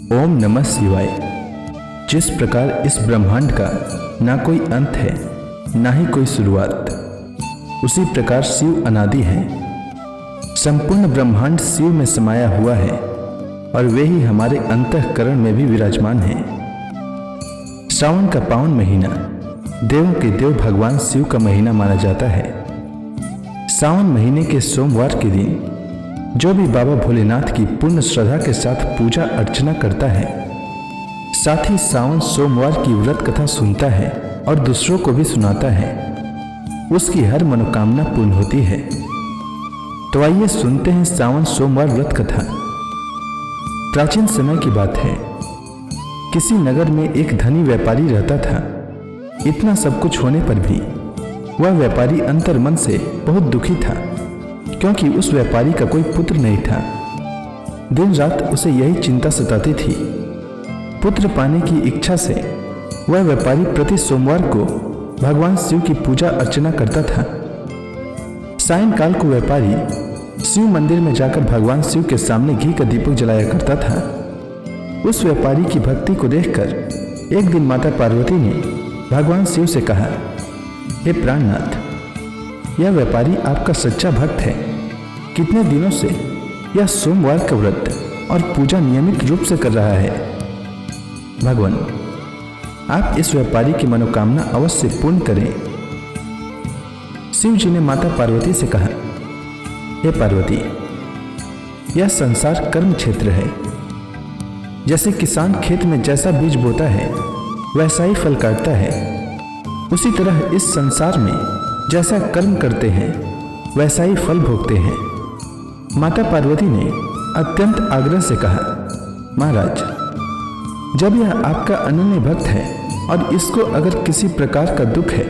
ओम नमः शिवाय। जिस प्रकार इस ब्रह्मांड का ना कोई अंत है ना ही कोई शुरुआत, उसी प्रकार शिव अनादि है। संपूर्ण ब्रह्मांड शिव में समाया हुआ है और वे ही हमारे अंतःकरण में भी विराजमान हैं। श्रावण का पावन महीना देवों के देव भगवान शिव का महीना माना जाता है। सावन महीने के सोमवार के दिन जो भी बाबा भोलेनाथ की पूर्ण श्रद्धा के साथ पूजा अर्चना करता है, साथ ही सावन सोमवार की व्रत कथा सुनता है और दूसरों को भी सुनाता है, उसकी हर मनोकामना पूर्ण होती है। तो आइए सुनते हैं सावन सोमवार व्रत कथा। प्राचीन समय की बात है, किसी नगर में एक धनी व्यापारी रहता था। इतना सब कुछ होने पर भी वह व्यापारी अंतर्मन से बहुत दुखी था, क्योंकि उस व्यापारी का कोई पुत्र नहीं था। दिन रात उसे यही चिंता सताती थी। पुत्र पाने की इच्छा से वह व्यापारी प्रति सोमवार को भगवान शिव की पूजा अर्चना करता था। सायंकाल को व्यापारी शिव मंदिर में जाकर भगवान शिव के सामने घी का दीपक जलाया करता था। उस व्यापारी की भक्ति को देखकर एक दिन माता पार्वती ने भगवान शिव से कहा, हे प्राणनाथ, यह व्यापारी आपका सच्चा भक्त है। कितने दिनों से यह सोमवार का व्रत और पूजा नियमित रूप से कर रहा है। भगवान, आप इस व्यापारी की मनोकामना अवश्य पूर्ण करें। शिव जी ने माता पार्वती से कहा, हे पार्वती, यह संसार कर्म क्षेत्र है। जैसे किसान खेत में जैसा बीज बोता है वैसा ही फल काटता है, उसी तरह इस संसार में जैसा कर्म करते हैं वैसा ही फल भोगते हैं। माता पार्वती ने अत्यंत आग्रह से कहा, महाराज, जब यह आपका अनन्य भक्त है और इसको अगर किसी प्रकार का दुख है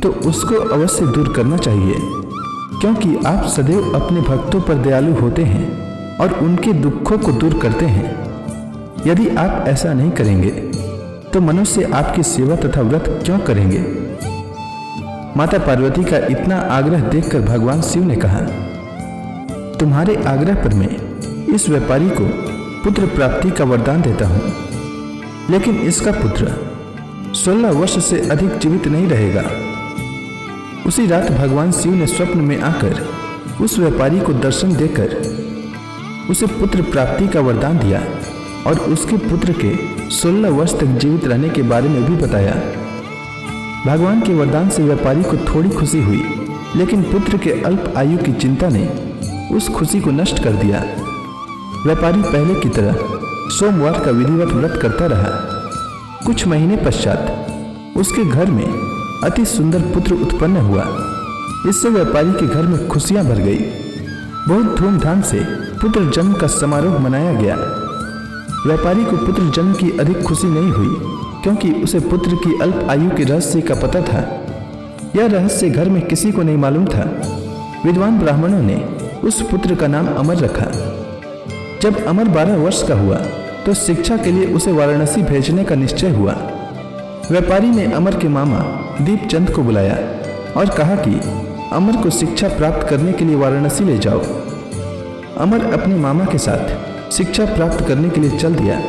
तो उसको अवश्य दूर करना चाहिए, क्योंकि आप सदैव अपने भक्तों पर दयालु होते हैं और उनके दुखों को दूर करते हैं। यदि आप ऐसा नहीं करेंगे तो मनुष्य आपकी सेवा तथा व्रत क्यों करेंगे। माता पार्वती का इतना आग्रह देखकर भगवान शिव ने कहा, तुम्हारे आग्रह पर मैं इस व्यापारी को पुत्र प्राप्ति का वरदान देता हूं, लेकिन इसका पुत्र 16 वर्ष से अधिक जीवित नहीं रहेगा। उसी रात भगवान शिव ने स्वप्न में आकर उस व्यापारी को दर्शन देकर उसे पुत्र प्राप्ति का वरदान दिया और उसके पुत्र के 16 वर्ष तक जीवित रहने के बारे में भी बताया। भगवान के वरदान से व्यापारी को थोड़ी खुशी हुई, लेकिन पुत्र के अल्प आयु की चिंता ने उस खुशी को नष्ट कर दिया। व्यापारी पहले की तरह सोमवार का विधिवत व्रत करता रहा। कुछ महीने पश्चात उसके घर में अति सुंदर पुत्र उत्पन्न हुआ। इससे व्यापारी के घर में खुशियां भर गई। बहुत धूमधाम से पुत्र जन्म का समारोह मनाया गया। व्यापारी को पुत्र जन्म की अधिक खुशी नहीं हुई, क्योंकि उसे पुत्र की अल्प आयु के रहस्य का पता था। यह रहस्य घर में किसी को नहीं मालूम था। विद्वान ब्राह्मणों ने उस पुत्र का नाम अमर रखा। जब अमर 12 वर्ष का हुआ तो शिक्षा के लिए उसे वाराणसी भेजने का निश्चय हुआ। व्यापारी ने अमर के मामा दीपचंद को बुलाया और कहा कि अमर को शिक्षा प्राप्त करने के लिए वाराणसी ले जाओ। अमर अपने मामा के साथ शिक्षा प्राप्त करने के लिए चल दिया।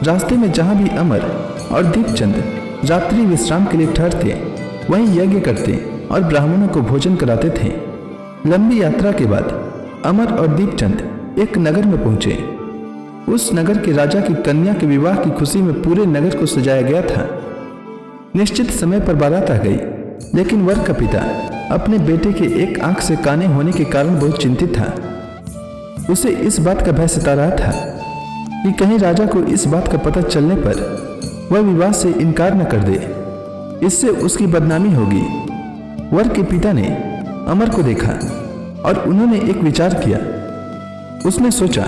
रास्ते में जहां भी अमर और दीपचंद रात्रि विश्राम के लिए ठहरते, वहीं यज्ञ करते और ब्राह्मणों को भोजन कराते थे। लंबी यात्रा के बाद अमर और दीपचंद एक नगर में पहुंचे। उस नगर के राजा की कन्या के विवाह की खुशी में पूरे नगर को सजाया गया था। निश्चित समय पर बारात आ गई, लेकिन वर का पिता अपने बेटे के एक आंख से काने होने के कारण बहुत चिंतित था। उसे इस बात का भय सता रहा था कि कहीं राजा को इस बात का पता चलने पर वह विवाह से इनकार न कर दे, इससे उसकी बदनामी होगी। वर के पिता ने अमर को देखा और उन्होंने एक विचार किया। उसने सोचा,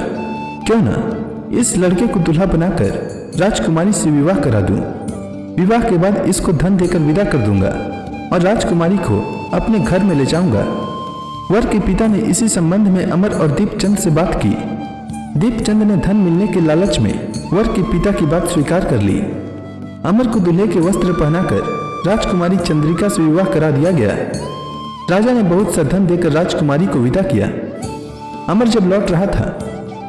क्यों ना इस लड़के को दूल्हा बनाकर राजकुमारी से विवाह करा दूं। विवाह के बाद इसको धन देकर विदा कर दूंगा और राजकुमारी को अपने घर में ले जाऊंगा। वर के पिता ने इसी संबंध में अमर और दीपचंद से बात की। दीपचंद ने धन मिलने के लालच में वर के पिता की बात स्वीकार कर ली। अमर को दूल्हे के वस्त्र पहनाकर राजकुमारी चंद्रिका से विवाह करा दिया गया। राजा ने बहुत सा धन देकर राजकुमारी को विदा किया। अमर जब लौट रहा था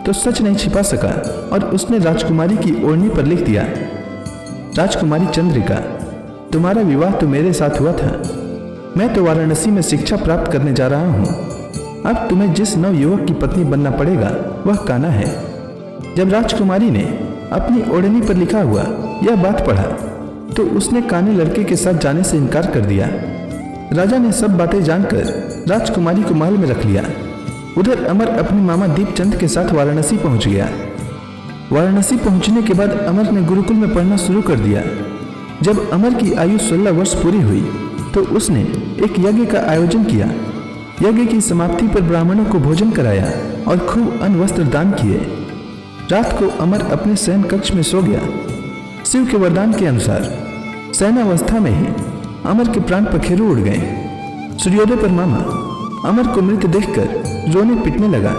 तो सच नहीं छिपा सका और उसने राजकुमारी की ओढ़नी पर लिख दिया, राजकुमारी चंद्रिका, तुम्हारा विवाह तो मेरे साथ हुआ था। मैं तो वाराणसी में शिक्षा प्राप्त करने जा रहा हूँ। अब तुम्हें जिस नव युवक की पत्नी बनना पड़ेगा वह कान्हा है। जब राजकुमारी ने अपनी ओढ़नी पर लिखा हुआ यह बात पढ़ा तो उसने काने लड़के के साथ जाने से इनकार कर दिया। राजा ने सब बातें जानकर राजकुमारी को महल में रख लिया। उधर अमर अपने मामा दीपचंद के साथ वाराणसी पहुंच गया। वाराणसी पहुंचने के बाद अमर ने गुरुकुल में पढ़ना शुरू कर दिया। जब अमर की आयु 16 वर्ष पूरी हुई तो उसने एक यज्ञ का आयोजन किया। यज्ञ की समाप्ति पर ब्राह्मणों को भोजन कराया और खूब अन्न वस्त्र दान किए। रात को अमर अपने शयन कक्ष में सो गया। शिव के वरदान के अनुसार शयनावस्था में ही अमर के प्राण पखेरु उड़ गए। सूर्योदय पर मामा अमर को मृत देखकर रोने पिटने लगा।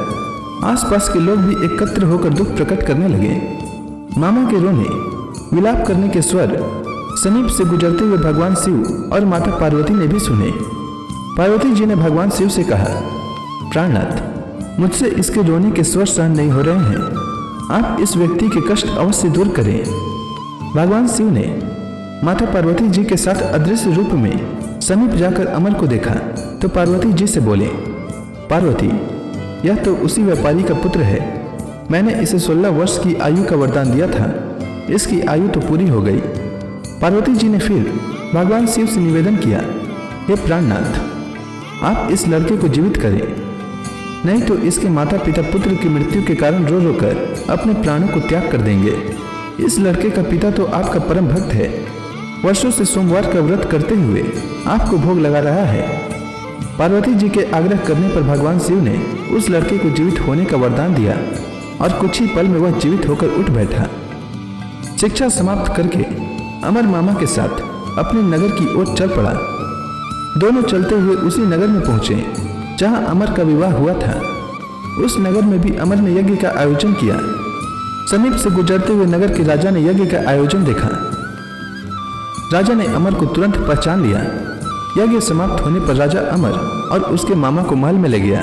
आसपास के लोग भी एकत्र होकर दुख प्रकट करने लगे। मामा के रोने विलाप करने के स्वर समीप से गुजरते हुए भगवान शिव और माता पार्वती ने भी सुने। पार्वती जी ने भगवान शिव से कहा, प्राणनाथ, मुझसे इसके रोने के स्वर सहन नहीं हो रहे हैं। आप इस व्यक्ति के कष्ट अवश्य दूर करें। भगवान शिव ने माता पार्वती जी के साथ अदृश्य रूप में समीप जाकर अमर को देखा तो पार्वती जी से बोले, पार्वती, यह तो उसी व्यापारी का पुत्र है। मैंने इसे 16 वर्ष की आयु का वरदान दिया था। इसकी आयु तो पूरी हो गई। पार्वती जी ने फिर भगवान शिव से निवेदन किया, हे प्राणनाथ, आप इस लड़के को जीवित करें, नहीं तो इसके माता पिता पुत्र की मृत्यु के कारण रो रो कर अपने प्राणों को त्याग कर देंगे। इस लड़के का पिता तो आपका परम भक्त है। वर्षों से सोमवार का व्रत करते हुए आपको भोग लगा रहा है। पार्वती जी के आग्रह करने पर भगवान शिव ने उस लड़के को जीवित होने का वरदान दिया और कुछ ही पल में वह जीवित होकर उठ बैठा। शिक्षा समाप्त करके अमर मामा के साथ अपने नगर की ओर चल पड़ा। दोनों चलते हुए उसी नगर में पहुंचे जहां अमर का विवाह हुआ था। उस नगर में भी अमर ने यज्ञ का आयोजन किया। समीप से गुजरते हुए नगर के राजा ने यज्ञ का आयोजन देखा। राजा ने अमर को तुरंत पहचान लिया। यज्ञ समाप्त होने पर राजा अमर और उसके मामा को महल में ले गया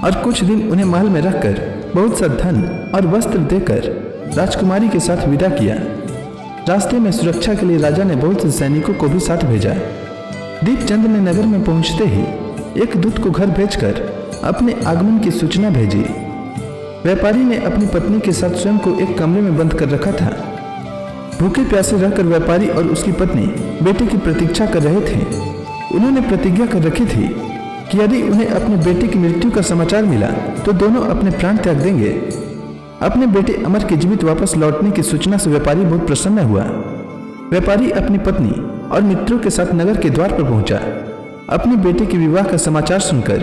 और कुछ दिन उन्हें महल में रखकर बहुत सा धन और वस्त्र देकर राजकुमारी के साथ विदा किया। रास्ते में सुरक्षा के लिए राजा ने बहुत से सैनिकों को भी साथ भेजा। दीपचंद ने नगर में पहुंचते ही एक दूत को घर भेजकर अपने आगमन की सूचना भेजी। व्यापारी ने अपनी पत्नी के साथ स्वयं को एक कमरे में बंद कर रखा था। भूखे प्यासे रहकर व्यापारी और उसकी पत्नी बेटे की प्रतीक्षा कर रहे थे। उन्होंने प्रतिज्ञा कर रखी थी कि यदि उन्हें अपने बेटे की मृत्यु का समाचार मिला तो दोनों अपने प्राण त्याग देंगे। अपने बेटे अमर के जीवित वापस लौटने की सूचना से व्यापारी बहुत प्रसन्न हुआ। व्यापारी अपनी पत्नी और मित्रों के साथ नगर के द्वार पर पहुंचा। अपने बेटे के विवाह का समाचार सुनकर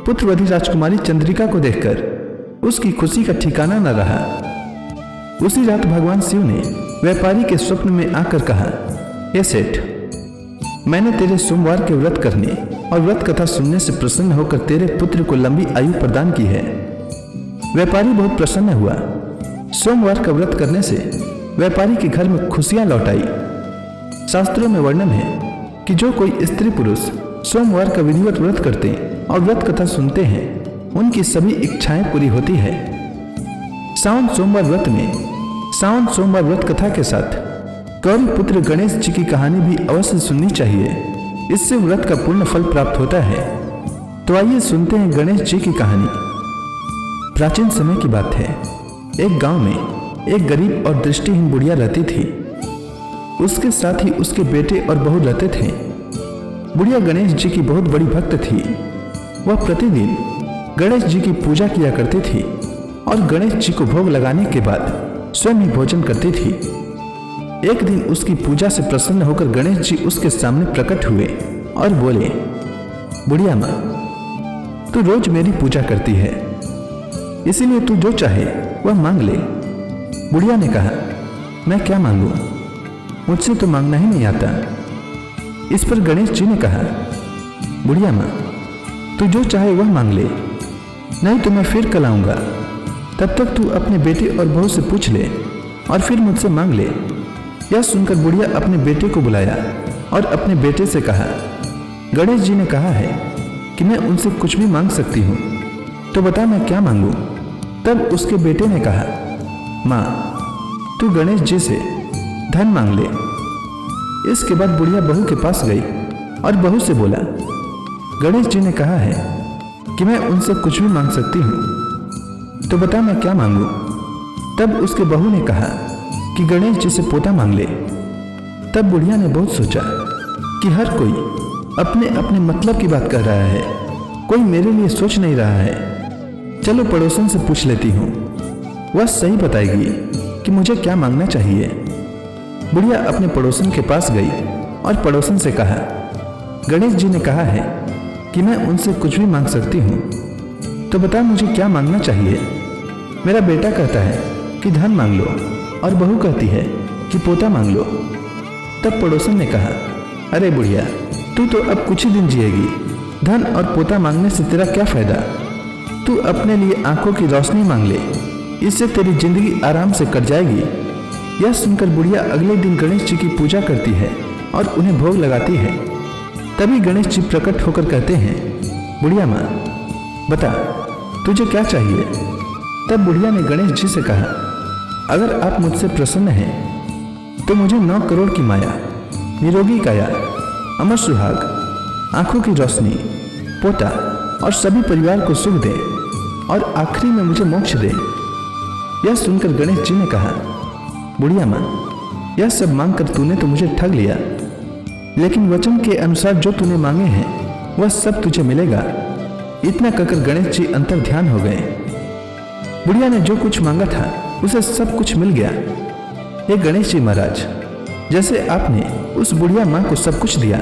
पुत्रवधी राजकुमारी चंद्रिका को देखकर उसकी खुशी का ठिकाना न रहा। उसी रात भगवान शिव ने व्यापारी के स्वप्न में आकर कहा, हे सेठ, मैंने तेरे सोमवार के व्रत करने और व्रत कथा सुनने से प्रसन्न होकर तेरे पुत्र को लंबी आयु प्रदान की है। व्यापारी बहुत प्रसन्न हुआ। सोमवार का व्रत करने से व्यापारी के घर में खुशियां लौट आई। शास्त्रों में वर्णन है कि जो कोई स्त्री पुरुष सोमवार का विधिवत व्रत करते और व्रत कथा सुनते हैं उनकी सभी इच्छाएं पूरी होती है। सावन सोमवार व्रत कथा के साथ गौरी पुत्र गणेश जी की कहानी भी अवश्य सुननी चाहिए। इससे व्रत का पूर्ण फल प्राप्त होता है। तो आइए सुनते हैं गणेश जी की कहानी। प्राचीन समय की बात है। एक गांव में एक गरीब और दृष्टिहीन बुढ़िया रहती थी। उसके साथ ही उसके बेटे और बहू रहते थे। बुढ़िया गणेश जी की बहुत बड़ी भक्त थी। वह प्रतिदिन गणेश जी की पूजा किया करती थी और गणेश जी को भोग लगाने के बाद स्वयं ही भोजन करती थी। एक दिन उसकी पूजा से प्रसन्न होकर गणेश जी उसके सामने प्रकट हुए और बोले, बुढ़िया माँ, तू रोज मेरी पूजा करती है, इसीलिए तू जो चाहे वह मांग ले। बुढ़िया ने कहा, मैं क्या मांगू, मुझसे तो मांगना ही नहीं आता। इस पर गणेश जी ने कहा, बुढ़िया माँ, तू जो चाहे वह मांग ले, नहीं तो मैं फिर कल आऊंगा। तब तक तू अपने बेटे और बहू से पूछ ले और फिर मुझसे मांग ले। यह सुनकर बुढ़िया अपने बेटे को बुलाया और अपने बेटे से कहा, गणेश जी ने कहा है कि मैं उनसे कुछ भी मांग सकती हूँ, तो बता मैं क्या मांगू। तब उसके बेटे ने कहा, माँ, तू गणेश जी से धन मांग ले। इसके बाद बुढ़िया बहू के पास गई और बहू से बोला, गणेश जी ने कहा है कि मैं उनसे कुछ भी मांग सकती हूँ, तो बता मैं क्या मांगू। तब उसके बहू ने कहा कि गणेश जी से पोता मांग ले। तब बुढ़िया ने बहुत सोचा कि हर कोई अपने अपने मतलब की बात कर रहा है, कोई मेरे लिए सोच नहीं रहा है। चलो पड़ोसन से पूछ लेती हूँ, वह सही बताएगी कि मुझे क्या मांगना चाहिए। बुढ़िया अपने पड़ोसन के पास गई और पड़ोसन से कहा, गणेश जी ने कहा है कि मैं उनसे कुछ भी मांग सकती हूँ, तो बता मुझे क्या मांगना चाहिए। मेरा बेटा कहता है कि धन मांग लो और बहू कहती है कि पोता मांग लो। तब पड़ोसन ने कहा, अरे बुढ़िया, तू तो अब कुछ ही दिन जिएगी, धन और पोता मांगने से तेरा क्या फायदा। तू अपने लिए आंखों की रोशनी मांग ले, इससे तेरी जिंदगी आराम से कट जाएगी। यह सुनकर बुढ़िया अगले दिन गणेश जी की पूजा करती है और उन्हें भोग लगाती है। तभी गणेश जी प्रकट होकर कहते हैं, बुढ़िया माँ, बता तुझे क्या चाहिए। तब बुढ़िया ने गणेश जी से कहा, अगर आप मुझसे प्रसन्न हैं तो मुझे 9 करोड़ की माया, निरोगी काया, अमर सुहाग, आंखों की रोशनी, पोता और सभी परिवार को सुख दे और आखिरी में मुझे मोक्ष दे। यह सुनकर गणेश जी ने कहा, बुढ़िया माँ, यह सब मांगकर तूने तो मुझे ठग लिया, लेकिन वचन के अनुसार जो तूने मांगे हैं वह सब तुझे मिलेगा। इतना कहकर गणेश जी अंतर ध्यान हो गए। बुढ़िया ने जो कुछ मांगा था उसे सब कुछ मिल गया। हे गणेश जी महाराज, जैसे आपने उस बुढ़िया माँ को सब कुछ दिया,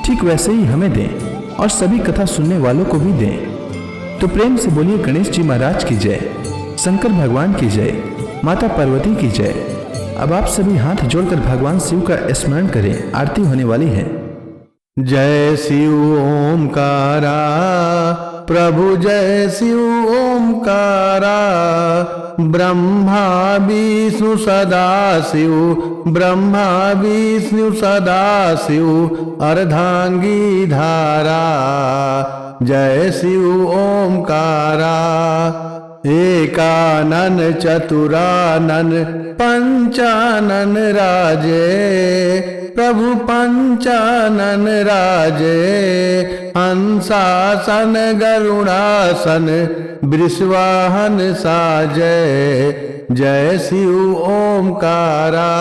ठीक वैसे ही हमें दें और सभी कथा सुनने वालों को भी दें। तो प्रेम से बोलिए गणेश जी महाराज की जय, शंकर भगवान की जय, माता पार्वती की जय। अब आप सभी हाथ जोड़कर भगवान शिव का स्मरण करें, आरती होने वाली है। जय शिव ओमकारा, प्रभु जय शिव ओमकारा। ब्रह्मा विष्णु सदा शिव, ब्रह्मा विष्णु सदा शिव, अर्धांगी धारा। जय शिव ओमकारा। एकानन चतुरानन पंचानन राजे, प्रभु पंचानन राजे। हंसासन गरुड़ासन वृषवाहन साजय। जय शिव ओमकारा।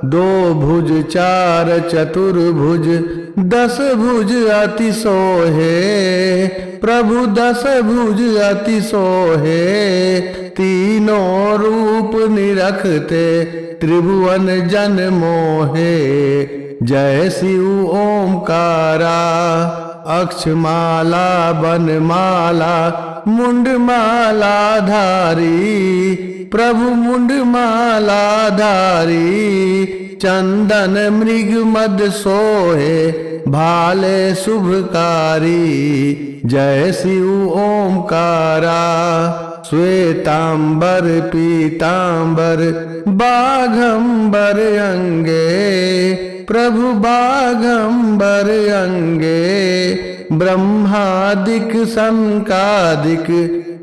2 भुज 4 चतुर्भुज 10 भुज अति सोहे, प्रभु 10 भुज अति सोहे। तीनों रूप निरखते त्रिभुवन जन मोहे। जय शिव ओमकारा। अक्षमाला बनमाला मुंडमाला धारी, प्रभु मुंडमाला धारी। चंदन मृग मद सोहे, भाले शुभकारी। जय शिव ओमकारा। श्वेतांबर पीतांबर बाघंबर अंगे, प्रभु बाघंबर अंगे। ब्रह्मादिक शंकादिक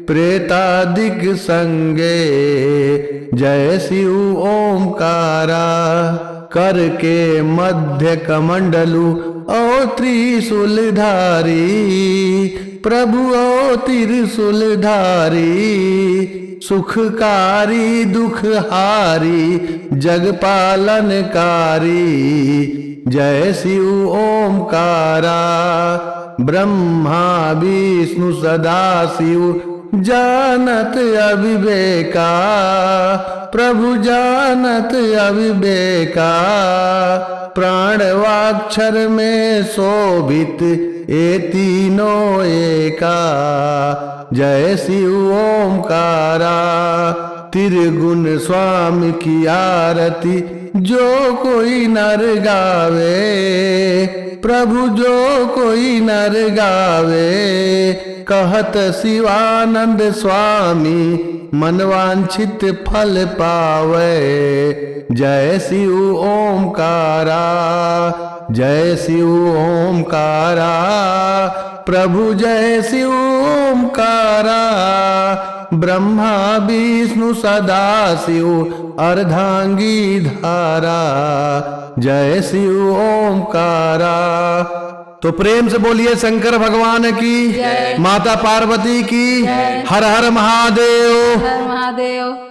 प्रेतादिक संगे। जय शिव ओमकारा। कर के मध्य कमंडलु ओ त्रिशूलधारी, प्रभु ओ त्रिशूलधारी। सुखकारी दुखहारी जगपालनकारी। जय शिव ओमकारा। ब्रह्मा विष्णु सदा शिव जानत अविवेका, प्रभु जानत अविवेका। प्राणवाक्षर में शोभित ए तीनों एका। जय शिव ओमकारा। त्रिगुण स्वामी की आरती जो कोई नर गावे, प्रभु जो कोई नर गावे। कहत शिवानंद स्वामी मनवांछित फल पावे। जय शिव ओमकारा। जय शिव ओमकारा। प्रभु जय शिव ओमकारा। ब्रह्मा विष्णु सदा शिव अर्धांगी धारा, जय शिव ओमकारा। तो प्रेम से बोलिए शंकर भगवान की, माता पार्वती की, हर हर महादेव। हर महादेव।